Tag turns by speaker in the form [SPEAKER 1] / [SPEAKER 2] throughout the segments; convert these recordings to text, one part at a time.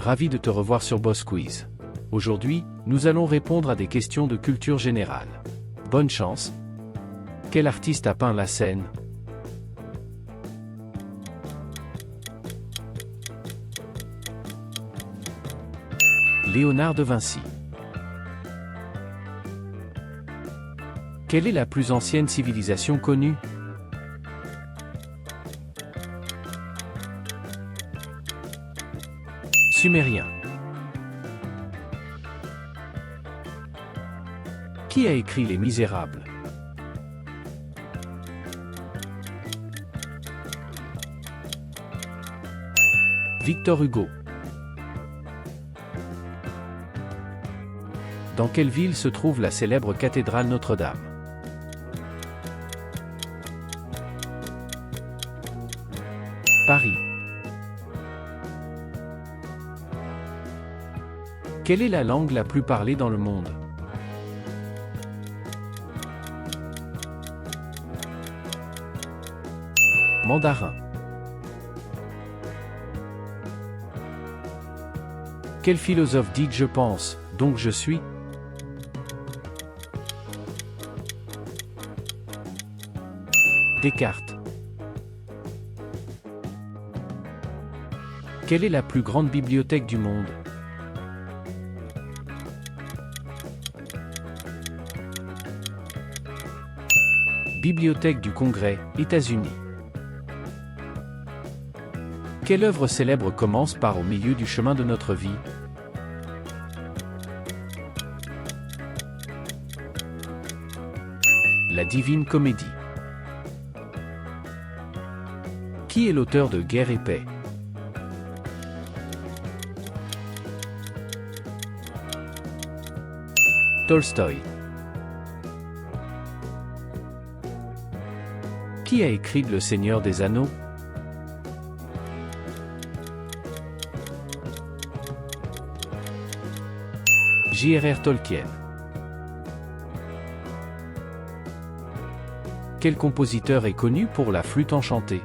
[SPEAKER 1] Ravi de te revoir sur Boss Quiz. Aujourd'hui, nous allons répondre à des questions de culture générale. Bonne chance. Quel artiste a peint la Seine? Léonard de Vinci. Quelle est la plus ancienne civilisation connue? Sumérien. Qui a écrit Les Misérables? Victor Hugo. Dans quelle ville se trouve la célèbre cathédrale Notre-Dame? Paris. Quelle est la langue la plus parlée dans le monde? Mandarin. Quel philosophe dit « je pense, donc je suis » ? Descartes. Quelle est la plus grande bibliothèque du monde? Bibliothèque du Congrès, États-Unis. Quelle œuvre célèbre commence par « Au milieu du chemin de notre vie » ? La Divine Comédie. Qui est l'auteur de Guerre et paix? Tolstoï. Qui a écrit Le Seigneur des Anneaux? J.R.R. Tolkien. Quel compositeur est connu pour la flûte enchantée?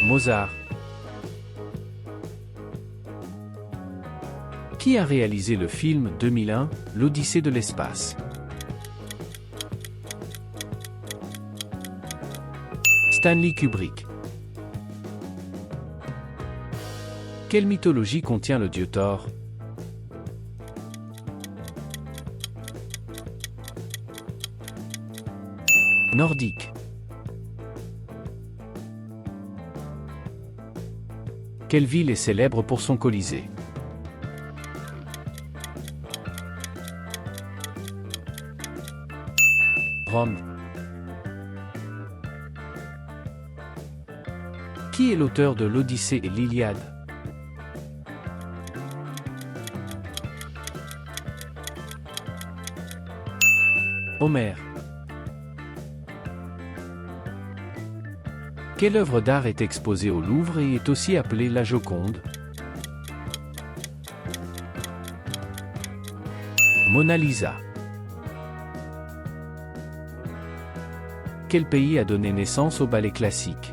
[SPEAKER 1] Mozart. Qui a réalisé le film 2001, l'Odyssée de l'espace? Stanley Kubrick. Quelle mythologie contient le dieu Thor? Nordique. Quelle ville est célèbre pour son Colisée? Rome. Qui est l'auteur de l'Odyssée et l'Iliade? Homère. Quelle œuvre d'art est exposée au Louvre et est aussi appelée la Joconde? Mona Lisa. Quel pays a donné naissance au ballet classique?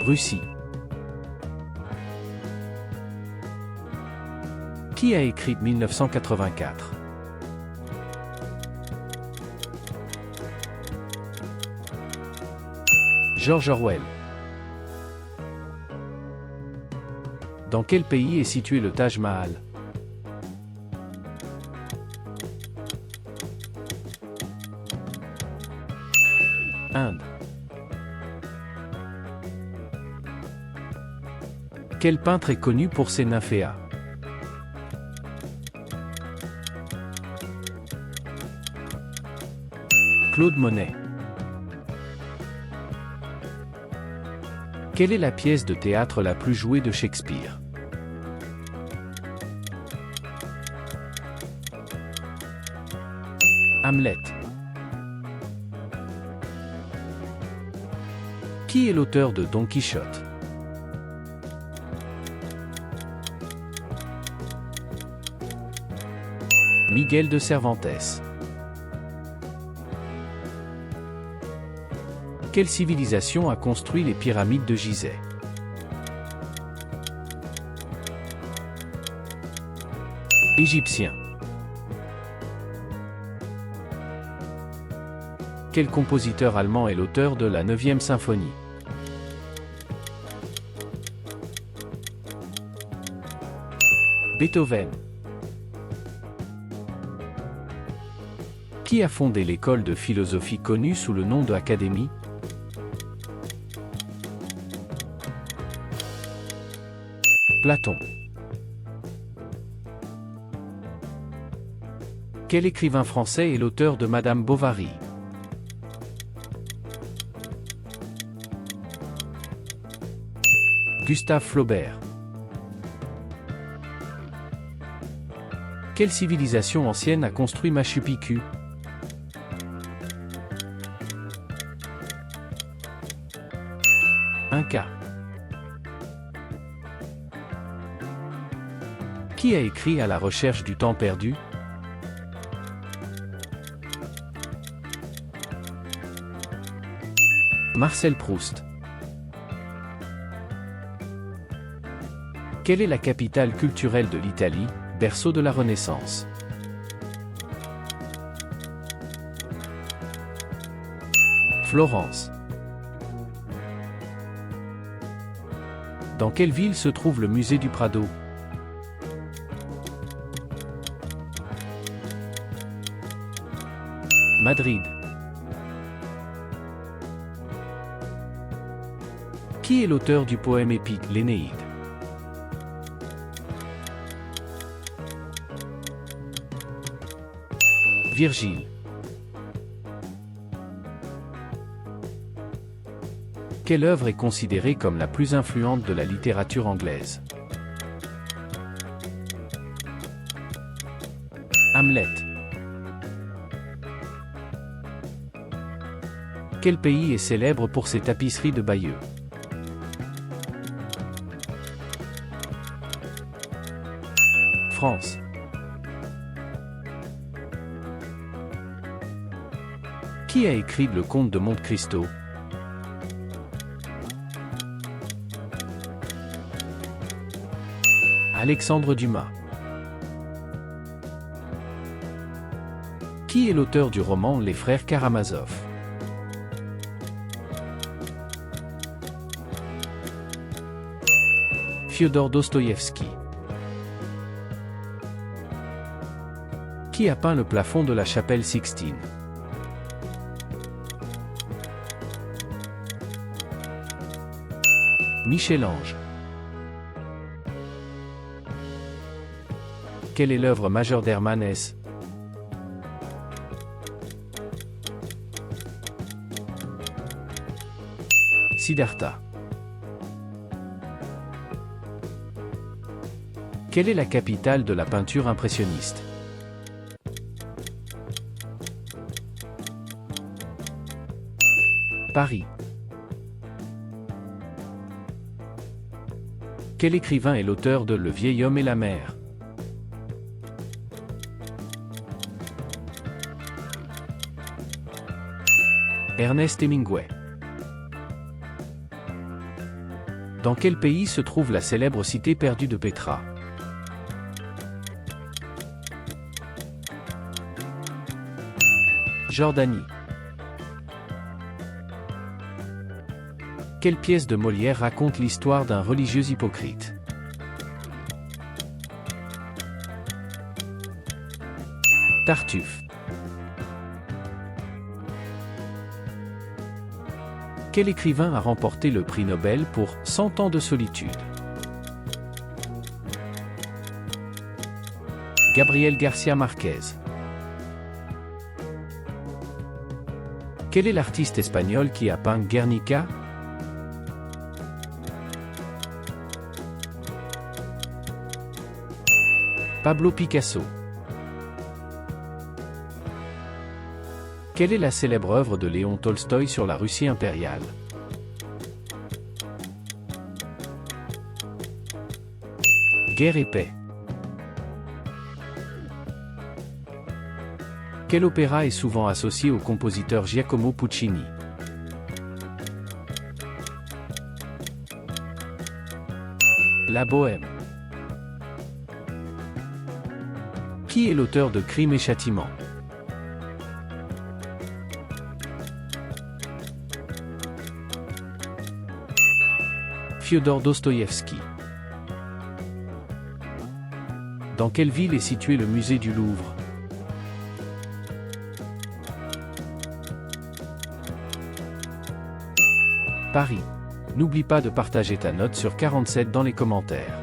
[SPEAKER 1] Russie. Qui a écrit 1984? George Orwell. Dans quel pays est situé le Taj Mahal? Inde. Quel peintre est connu pour ses nymphéas? Claude Monet. Quelle est la pièce de théâtre la plus jouée de Shakespeare? Hamlet. Qui est l'auteur de Don Quichotte? Miguel de Cervantes. Quelle civilisation a construit les pyramides de Gizeh? Égyptien. Quel compositeur allemand est l'auteur de la 9e symphonie? Beethoven. Qui a fondé l'école de philosophie connue sous le nom de Académie? Platon. Quel écrivain français est l'auteur de Madame Bovary? Gustave Flaubert. Quelle civilisation ancienne a construit Machu Picchu? Inca. Qui a écrit À la recherche du temps perdu? Marcel Proust. Quelle est la capitale culturelle de l'Italie, berceau de la Renaissance? Florence. Dans quelle ville se trouve le musée du Prado? Madrid. Qui est l'auteur du poème épique l'Énéide? Virgile. Quelle œuvre est considérée comme la plus influente de la littérature anglaise? Hamlet. Quel pays est célèbre pour ses tapisseries de Bayeux? France. Qui a écrit Le Comte de Monte Cristo? Alexandre Dumas. Qui est l'auteur du roman Les Frères Karamazov? Fyodor Dostoïevski. Qui a peint le plafond de la chapelle Sixtine? Michel-Ange. Quelle est l'œuvre majeure d'Hermann Hesse? Siddhartha. Quelle est la capitale de la peinture impressionniste? Paris. Quel écrivain est l'auteur de Le vieil homme et la mer? Ernest Hemingway. Dans quel pays se trouve la célèbre cité perdue de Petra? Jordanie. Quelle pièce de Molière raconte l'histoire d'un religieux hypocrite? Tartuffe. Quel écrivain a remporté le prix Nobel pour 100 ans de solitude? Gabriel Garcia Marquez. Quel est l'artiste espagnol qui a peint Guernica? Pablo Picasso. Quelle est la célèbre œuvre de Léon Tolstoï sur la Russie impériale? Guerre et paix. Quel opéra est souvent associé au compositeur Giacomo Puccini? La Bohème. Qui est l'auteur de Crime et Châtiment? Fiodor Dostoïevski. Dans quelle ville est situé le musée du Louvre? Paris. N'oublie pas de partager ta note sur 47 dans les commentaires.